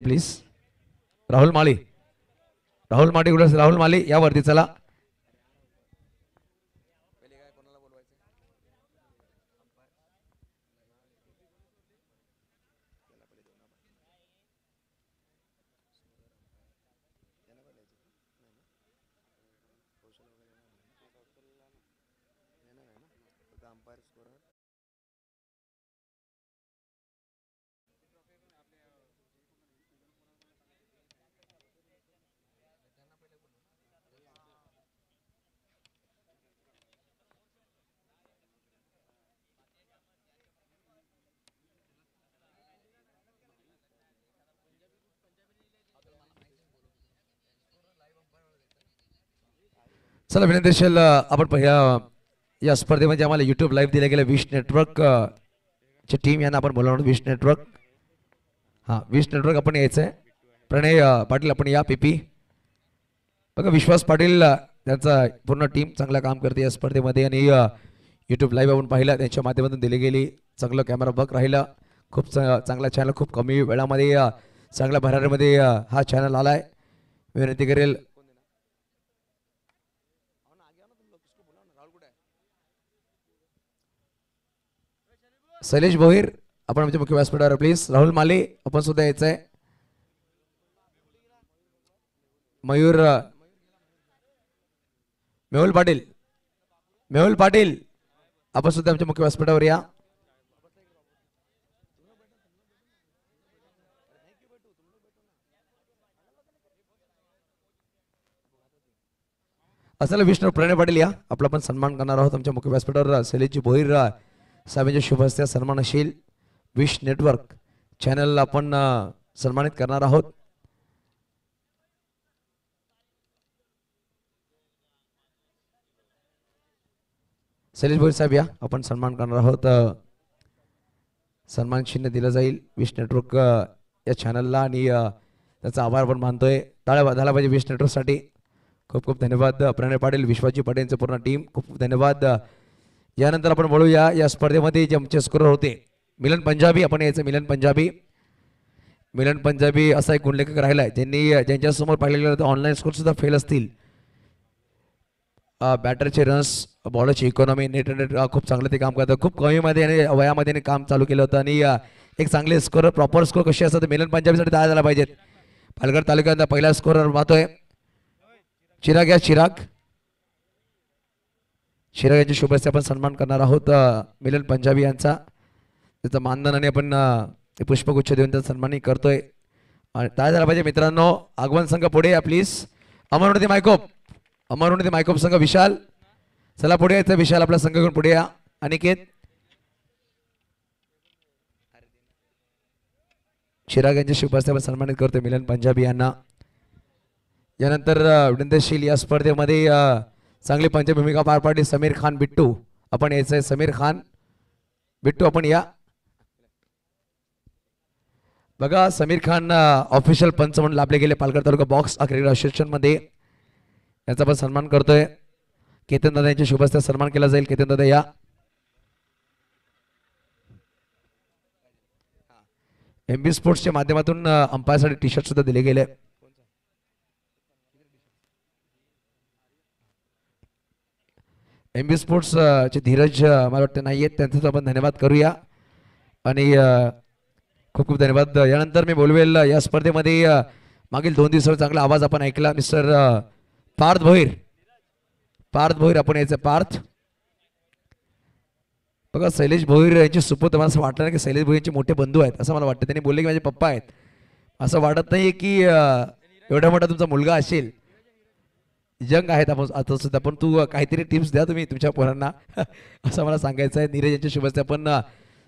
Please Rahul माळी राहुल माळी या वरती चला. चला विनंती असेल आपण पहिल्या या स्पर्धेमध्ये आम्हाला युट्यूब लाईव्ह दिल्या गेल्या विश नेटवर्क ची टीम यांना आपण बोलावणार. विश नेटवर्क विश नेटवर्क आपण यायचंय. प्रणय पाटील आपण या. पीपी बघा विश्वास पाटील त्यांचा पूर्ण टीम चांगला काम करते या स्पर्धेमध्ये आणि युट्यूब लाईव्ह आपण पाहिला त्यांच्या माध्यमातून दिली गेली. चांगलं कॅमेरा बघ राहिला. खूप चांगला चॅनल खूप कमी वेळामध्ये चांगल्या भरारीमध्ये हा चॅनल आलाय. विनंती करेल शैलेश भोईर आपण आमचे मुख्य व्यासपीठावर प्लीज. राहुल माले आपण सुद्धा यायचंय. मयूर मेहुल पाटील आपण सुद्धा आमच्या मुख्य व्यासपीठावर या. असलं विष्णू प्रणय पाटील या. आपला पण सन्मान करणार आहोत आमच्या मुख्य व्यासपीठावर. शैलेश भोईर साहेबांच्या शुभ हस्ते सन्मान असेल. विश नेटवर्क चॅनलला आपण सन्मानित करणार आहोत. शैलेश भोईर साहेब या. आपण सन्मान करणार आहोत. सन्मान चिन्ह दिलं जाईल विश नेटवर्क या चॅनलला आणि त्याचा आभार पण मानतोय. टाळ्या झाला पाहिजे विश नेटवर्कसाठी. खूप खूप धन्यवाद प्रणय पाटील विश्वाजी पाटीलचं पूर्ण टीम. खूप खूप धन्यवाद. यानंतर आपण बोलूया या स्पर्धेमध्ये जे आमचे स्कोर होते. मिलन पंजाबी आपण यायचं. मिलन पंजाबी असा एक गुणलेखक राहिलाय ज्यांच्यासमोर पाहिलेलं ऑनलाईन स्कोर सुद्धा फेल असतील. बॅटरचे रन्स बॉलरची इकॉनॉमी नेट खूप चांगलं ते काम करतं. खूप कमीमध्ये आणि वयामध्ये काम चालू केलं होतं आणि एक चांगले स्कोर प्रॉपर स्कोर कसे असतात मिलन पंजाबीसाठी तयार झाला पाहिजेत. पालघर तालुक्यात पहिला स्कोरर पाहतोय चिराग या. चिराग यांच्या शुभेच्छा आपण सन्मान करणार आहोत मिलन पंजाबी यांचा. त्याचं मानधन आणि आपण पुष्पगुच्छ देऊन त्याचा सन्मानही करतोय. आणि तयार झाला पाहिजे मित्रांनो. आगमन संघ पुढे या प्लीज. अमरवती मायकोप संघ विशाल चला पुढे यायचं. विशाल आपला संघ घेऊन पुढे या. अनिकेत चिराग यांच्या शुभेच्छा आपण सन्मानित करतोय मिलन पंजाबी यांना. यानंतर विनंतीशील या स्पर्धेमध्ये चांगली पंच भूमिका पार पाडली समीर खान बिट्टू आपण यायचंय. समीर खान बिट्टू आपण या. बघा समीर खान ऑफिशियल पंच म्हणून लाभले गेले पालघर तालुका बॉक्स क्रिकेट असोसिएशन मध्ये. याचा पण सन्मान करतोय. केतन दादा यांच्या शुभेच्छा सन्मान केला जाईल. केतन दादा या. एमबी स्पोर्ट्सच्या माध्यमातून अंपायरसाठी टी शर्ट सुद्धा दिले गेले. एमबी स्पोर्ट्स चे धीरज मला वाटतं नाही आहेत त्यांचा आपण धन्यवाद करूया. आणि खूप खूप धन्यवाद. यानंतर मी बोलवेल या स्पर्धेमध्ये मागील 2 दिवसावर चांगला आवाज आपण ऐकला. मिस्टर पार्थ भोईर आपण यायचं. पार्थ बघा शैलेश भोईर यांची सुपुत्र मला असं वाटलं नाही की शैलेश भोईर यांचे मोठे बंधू आहेत असं मला वाटतं. त्यांनी बोलले की माझे पप्पा आहेत. असं वाटत नाही की एवढा मोठा तुमचा मुलगा असेल. यंग आहेत आपण आता सुद्धा. पण तू काहीतरी टिप्स द्या तुम्ही तुमच्या पोरांना असं मला सांगायचं आहे. नीरज यांच्या शुभेच्छा आपण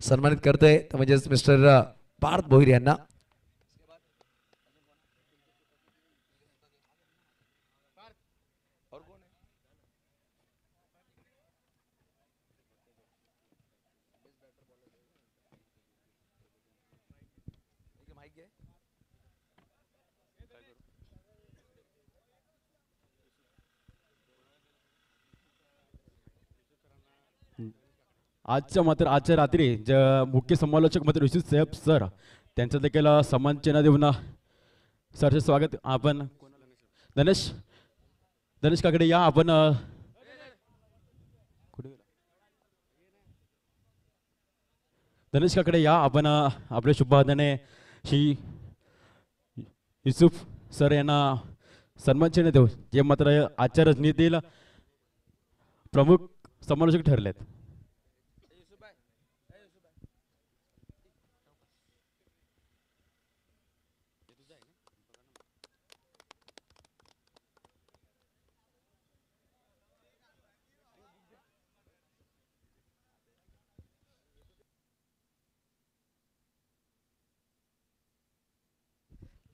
सन्मानित करतोय म्हणजेच मिस्टर पार्थ भोईर यांना. आजच्या रात्री जे मुख्य समालोचक मात्र ऋषी साहेब सर त्यांचं देखील सन्मान चिन्ह देऊन सरचे स्वागत. आपण धनेश धनेश काकडे या. आपण कुठे गेला? धनेश काकडे या. आपण आपल्या शुभवादने श्री युसुफ सर यांना सन्मान चिन्ह देऊ, जे मात्र आजच्या रचनेतील प्रमुख समालोचक ठरलेत.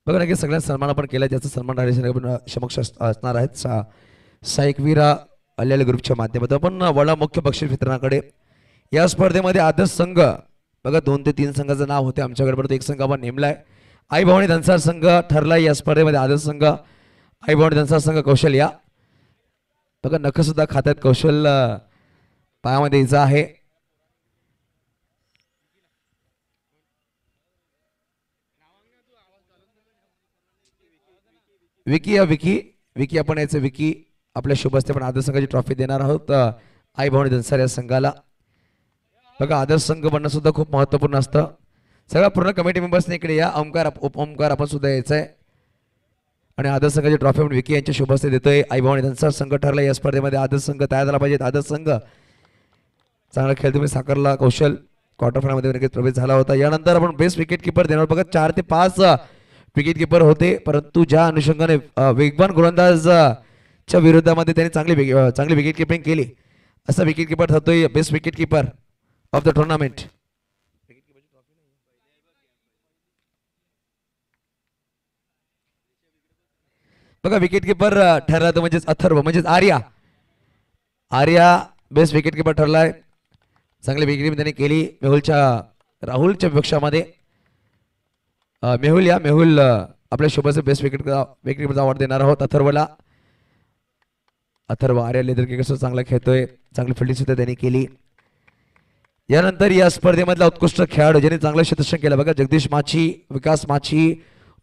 बघा नक्की सगळ्यांना सन्मान आपण केला, ज्याचा सन्मान आपण समक्ष असणार आहेत सायकवीरा आलेल्या ग्रुपच्या माध्यमातून. आपण वडा मुख्य बक्षीस वितरणाकडे. या स्पर्धेमध्ये आदर्श संघ बघा 2 ते 3 संघाचं नाव होते आमच्याकडे, परंतु एक संघ आपण नेमलाय. आई भवानी धनसार संघ ठरलाय या स्पर्धेमध्ये. आदर्श संघ आई भवानी धनसार संघ कौशल या. बघा नख सुद्धा खात्यात कौशल पायामध्ये इजा आहे. विकी या विकी विकी आपण याचं विकी आपल्या शुभ हस्ते पण आदर्श संघाची ट्रॉफी देणार आहोत आई भवानी धनसार या संघाला. बघा आदर्श संघ बनणं सुद्धा खूप महत्त्वपूर्ण असतं. सगळ्या पूर्ण कमिटी मेंबर्सने इकडे या. ओमकार ओमकार आपण सुद्धा यायचं आहे आणि आदर्श संघाची ट्रॉफी आपण विकी यांच्या शुभ हस्ते देतोय. आई भवानी धनसार संघ ठरला या स्पर्धेमध्ये. आदर्श संघ तयार झाला पाहिजे. आदर्श संघ चांगला खेळ तुम्ही साकारला. कौशल क्वार्टर फायनलमध्ये नक्कीच प्रवेश झाला होता. यानंतर आपण बेस्ट विकेट किपर देणार. बघा 4 ते 5 विकेट किपर होते, परंतु ज्या अनुषंगाने वेगवान गोलंदाजच्या विरोधामध्ये त्यांनी चांगली विकेट किपिंग केली, असा विकेट किपर ठरतोय best wicket keeper of the tournament. बघा विकेट किपर ठरला तो म्हणजेच अथर्व म्हणजेच Arya. Arya best wicket keeper ठरलाय. चांगली विकेट किपिंग त्यांनी केली राहुलच्या विपक्षामध्ये. मेहुल आपल्या शुभचे बेस्ट विकेट किपरचा अवॉर्ड देणार आहोत अथर्वला. अथर्व आर्या लेदर क्रिकेट चांगला खेळतोय. चांगली फिल्डिंग सुद्धा त्यांनी केली. यानंतर या स्पर्धेमधला उत्कृष्ट खेळाडू ज्यांनी चांगलं क्षेत्ररक्षण केलं बघा जगदीश माची, विकास माची,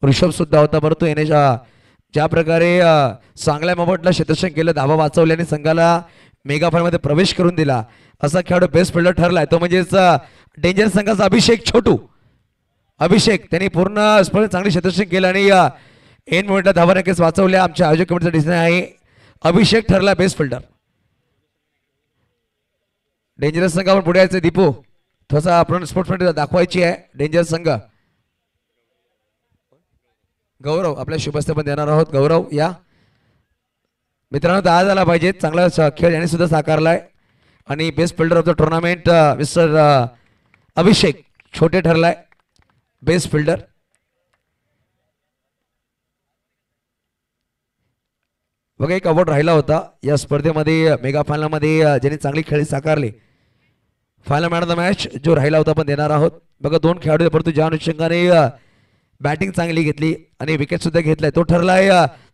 ऋषभ सुद्धा होता, परंतु याने ज्या प्रकारे चांगल्या मोमेंटला क्षेत्ररक्षण केलं, धावा वाचवल्याने संघाला मेगा फायनलमध्ये प्रवेश करून दिला, असा खेळाडू बेस्ट फिल्डर ठरलाय तो म्हणजेच डेंजर संघाचा अभिषेक छोटू. अभिषेक त्यांनी पूर्ण स्पर्धेत चांगली क्षेत्ररक्षण केलं आणि एन मोमेंटला धावा नक्कीच वाचवल्या. आमच्या आयोजक कमिटीचा डिसिजन आहे. अभिषेक ठरला बेस्ट फिल्डर. डेंजरस संघ आपण पुढे यायचं. दीपू थोडासा आपण स्पोर्ट्समॅन दाखवायची आहे. डेंजर संघ गौरव आपल्या शुभस्ते पण देणार आहोत. गौरव या मित्रांनो तयार झाला पाहिजे. चांगला खेळ यांनी सुद्धा साकारलाय आणि best fielder of the tournament mister Abhishek Chhote ठरलाय बेस्ट फिल्डर. बघा एक अवॉर्ड राहिला होता या स्पर्धेमध्ये मेगा फायनलमध्ये ज्यांनी चांगली खेळी साकारली. Final man of the match जो राहिला होता आपण देणार आहोत. बघा 2 खेळाडू परंतु ज्या अनुषंगाने बॅटिंग चांगली घेतली आणि विकेट सुद्धा घेतलाय तो ठरलाय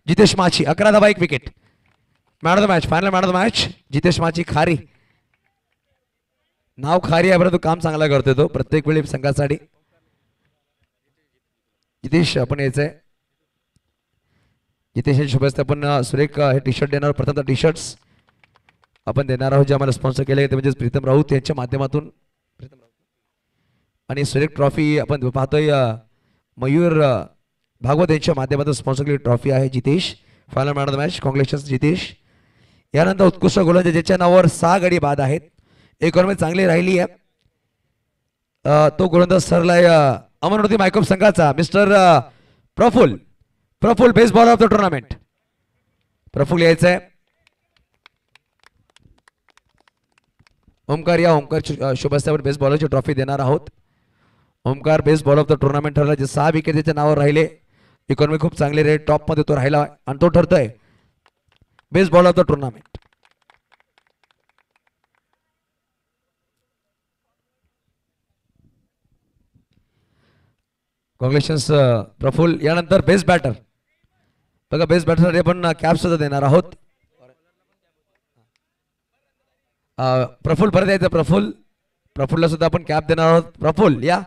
जितेश माची. 11 धावा 1 wicket. Man of the match final man of the match Jitesh Machi. खारी नाव खारी आहे परंतु काम चांगला करतोय तो प्रत्येक वेळी संघासाठी. जितेश आपण यायचंय. जितेश शुभेच्छा. आपण सुरेख हे टी शर्ट देणार. प्रथम टी शर्ट्स आपण देणार आहोत जे आम्हाला स्पॉन्सर केले ते म्हणजे प्रीतम राऊत यांच्या माध्यमातून. आणि सुरेख ट्रॉफी आपण पाहतोय मयूर भागवत यांच्या माध्यमातून स्पॉन्सर केलेली ट्रॉफी आहे. Jitesh final man of the match. Congratulations Jitesh. यानंतर उत्कृष्ट गोलंदाज ज्याच्या नावावर 6 गडी बाद आहेत. एक ओव्हर चांगली राहिली आहे. तो गोलंदाज ठरलाय अमरावती मायकोप संघाचा mister Praful. Praful best bowler of the tournament. Praful यायचंय. ओमकार या. ओमकार शुभस्त्यावर बेस्ट बॉलरची ट्रॉफी देणार आहोत. Omkar best bowler of the tournament ठरला. जे 6 विकेट त्याच्या नावावर राहिले. इकॉनॉमी खूप चांगली रे टॉप मध्ये तो राहिला आणि तो ठरतोय best bowler of the tournament. Congratulations Praful. यानंतर बेस्ट बॅटर बघा बेस्ट बॅटरसाठी आपण कॅप सुद्धा देणार आहोत. प्रफुल परत यायचं. प्रफुलला सुद्धा आपण कॅप देणार आहोत. प्रफुल या.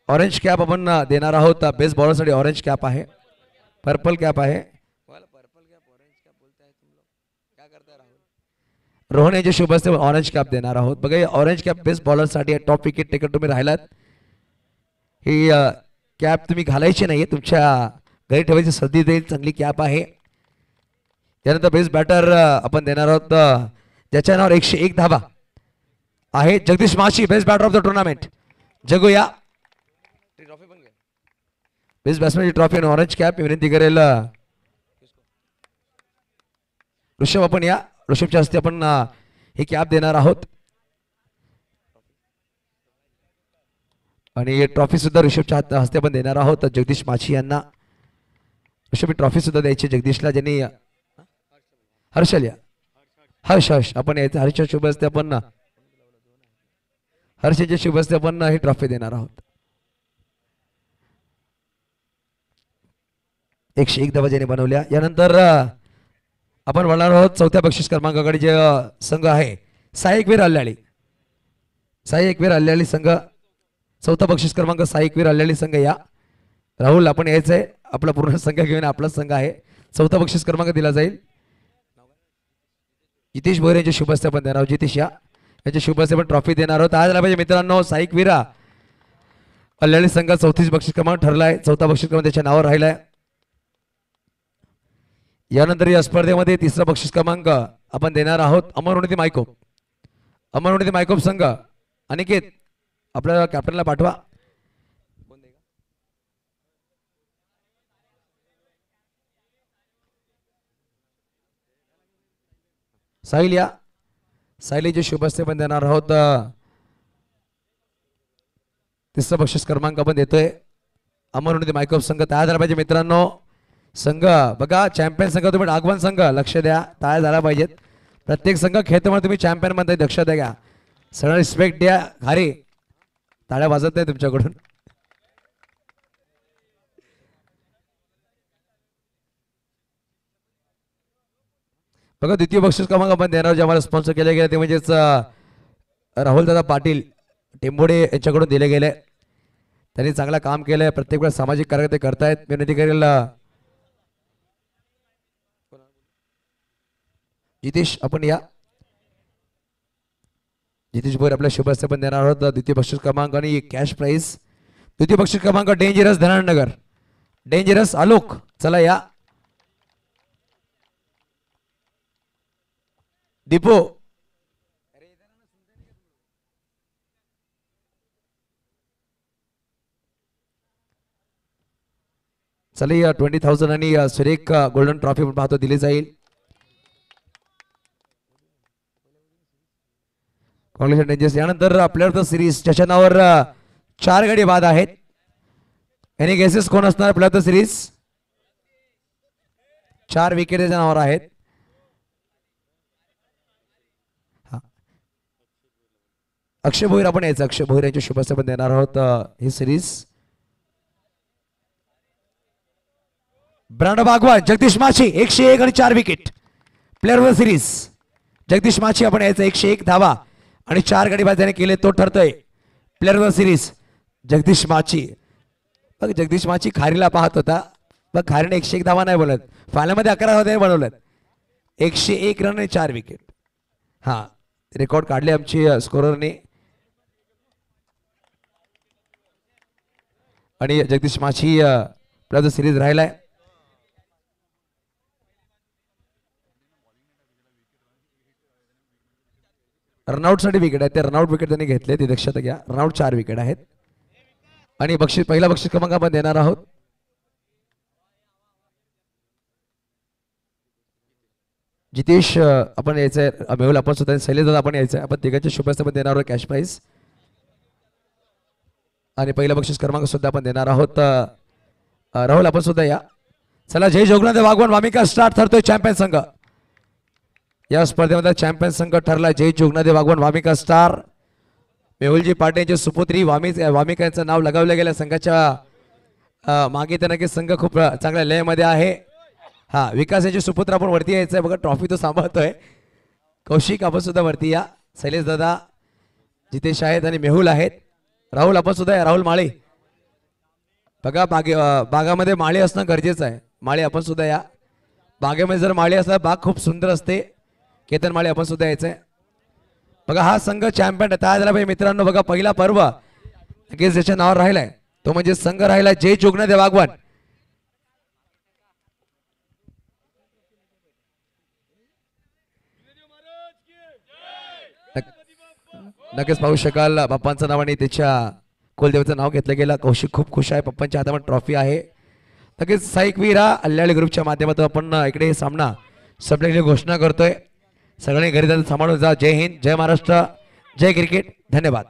ऑरेंज कॅप आपण देणार आहोत बेस्ट बॉलरसाठी. ऑरेंज कॅप आहे, पर्पल कॅप आहे. रोहन यांच्या शुभ हस्ते ऑरेंज कॅप देणार आहोत. बघा ऑरेंज कॅप बेस्ट बॉलरसाठी टॉप विकेट टेकर तुम्ही राहिलात. ही कॅप तुम्ही घालायची नाही, तुमच्या घरी ठेवायची सर्दी देईल, चांगली कॅप आहे. यानंतर बेस्ट बॅटर आपण देणार आहोत ज्याच्या नावावर 101 धावा आहे, जगदीश माशी, best batter of the tournament. Jagu या बेस्ट बॅट्समॅनची ट्रॉफी आणि ऑरेंज कॅप विनंती करेल ऋषभ. आपण या ऋषभच्या हस्ते आपण ही कॅप देणार आहोत आणि ट्रॉफी सुद्धा ऋषभच्या हस्ते आपण देणार आहोत जगदीश माछी यांना. ऋषभ ट्रॉफी सुद्धा द्यायची जगदीशला, ज्यांनी हर्षल या हर्ष आपण यायचं हर्षच्या शुभ हस्ते आपण हर्षच्या शुभ हस्ते आपण ही ट्रॉफी देणार आहोत. 101 धावा ज्याने बनवल्या. यानंतर आपण बोलणार आहोत चौथ्या बक्षीस क्रमांकाकडे जे संघ आहे साई एकवीर अल्लाळी. साई एकवीर अल्लाळी संघ चौथा बक्षीस क्रमांक साई एकवीर अल्लाळी संघ या. राहुल आपण यायचंय, आपला पूर्ण संघ घेऊन आपला संघ आहे. चौथा बक्षीस क्रमांक दिला जाईल. जितेश भोयर यांच्या शुभ हस्ते आपण देणार आहोत. जितेश या यांच्या शुभ हस्ते आपण ट्रॉफी देणार आहोत. आज पाहिजे मित्रांनो साई एकवीरा अल्लाळी संघ 34 बक्षीस क्रमांक ठरलाय, चौथा बक्षीस क्रमांक त्याच्या नावावर राहिलाय. यानंतर या स्पर्धेमध्ये तिसरा बक्षीस क्रमांक आपण देणार आहोत अमर मायकोप. अमर मायकोप संघ अनिकेत आपल्या कॅप्टनला पाठवा. साहिल या साहिलीचे शुभ हस्ते पण देणार आहोत. तिसरा बक्षीस क्रमांक आपण देतोय अमर मायकोप संघ. तयार झाला पाहिजे मित्रांनो संघ. बघा चॅम्पियन संघ तुम्ही आगमन संघ लक्ष द्या, तयार झाला पाहिजेत. प्रत्येक संघ खेळताना तुम्ही चॅम्पियन म्हणताय, लक्ष द्या, सगळं रिस्पेक्ट द्या. खारी टाळ्या वाजत नाही तुमच्याकडून. बघा द्वितीय बक्षीस क्रमांक आपण देणार जे आम्हाला स्पॉन्सर केले गेले ते म्हणजेच राहुल दादा पाटील टेंबोडे यांच्याकडून दिले गेले. त्यांनी चांगलं काम केलंय, प्रत्येक वेळेस सामाजिक कार्य ते करतायत. विनंती करेल जितेश आपण या. जितेश भोयर आपल्या शुभ हस्ते पण देणार आहोत द्वितीय बक्षीस क्रमांक आणि कॅश प्राइज. द्वितीय बक्षीस क्रमांक डेंजरस धनानगर, डेंजरस आलोक. चला या दीपो. चला या 20,000 आणि सुरेख गोल्डन ट्रॉफी पण पाहतो दिली जाईल. कॉंग्रॅच्युलेशन. यानंतर आपल्यावर सिरीज ज्याच्या नावावर 4 गडी बाद आहेत. एनी गेसेस कोण असणार आपल्यावर सिरीज? 4 विकेट त्याच्या नावावर आहेत. अक्षय भोईर आपण यायचं, अक्षय भोईर यांच्या शुभ हस्ते पण देणार आहोत ही सिरीज. ब्रांड बागवान जगदीश माछी 101 आणि 4 wicket player of the series. Jagdish माछी आपण यायचं 101 धावा आणि 4 गडी बाद त्याने केले, तो ठरतोय player of the series Jagdish Machhi. बघ जगदीश माछी खारीला पाहत होता, बघ खारीने 101 धावा नाही बोलत, फायनलमध्ये 11 धावा बनवल्यात. 101 रन आणि 4 विकेट. हा रेकॉर्ड काढले आमची स्कोररने. आणि जगदीश माछी प्लेअर ऑफ द सिरीज राहिलाय. रनआउट साठी विकेट आहे, ते रनआउट विकेट त्यांनी घेतले, ती दक्षता घ्या. रनआउट 4 विकेट आहेत. आणि बक्षीस पहिला बक्षीस क्रमांक आपण देणार आहोत जितेश आपण यायचंय, मेहुल आपण सुद्धा, शैलेश दादा आपण यायचंय. आपण तिघांच्या शुभ हस्ते आपण देणार आहोत कॅश प्राइज. आणि पहिला बक्षीस क्रमांक सुद्धा आपण देणार आहोत. राहुल आपण सुद्धा या. चला जय जोगनाथ वागवान वामिका स्टार ठरतोय चॅम्पियन संघ. या स्पर्धेमध्ये चॅम्पियन संघ ठरला जय जोगनाथ वागवान वामिका स्टार. मेहुलजी पाटे यांचे सुपुत्री वामिका यांचं नाव लगावलं गेलं संघाच्या मागे. तर नक्कीच संघ खूप चांगल्या लयमध्ये आहे. हा विकास यांचे सुपुत्र आपण वरती यायचंय. बघा ट्रॉफी तो सांभाळतोय. कौशिक आपण सुद्धा वरती या. शैलेश दादा, जितेश आहेत आणि मेहुल आहेत. राहुल आपण सुद्धा या. राहुल माळे बघा बागामध्ये माळी असणं गरजेचं आहे. माळी आपण सुद्धा या बागेमध्ये. जर माळी असला बाग खूप सुंदर असते. केतन माळी आपण सुद्धा यायचंय. बघा हा संघ चॅम्पियन तयार झाला पाहिजे मित्रांनो. बघा पहिला पर्व नक्कीच ज्याच्या नावावर राहिलाय तो म्हणजे संघ राहिला जय जोगनाथ वाघवान. नक्कीच पाहू शकाल बाप्पांचं नाव आणि त्याच्या कुलदेवचं नाव घेतलं गेलं. कौशिक खूप खुश आहे. पप्पांच्या हातामध्ये ट्रॉफी आहे. नक्कीच साईक वीरा अल्लाळी ग्रुपच्या माध्यमातून आपण इकडे सामना संपल्याची घोषणा करतोय. सगळे घरी जाऊन सांभाळून जा. जय हिंद, जय महाराष्ट्र, जय क्रिकेट. धन्यवाद.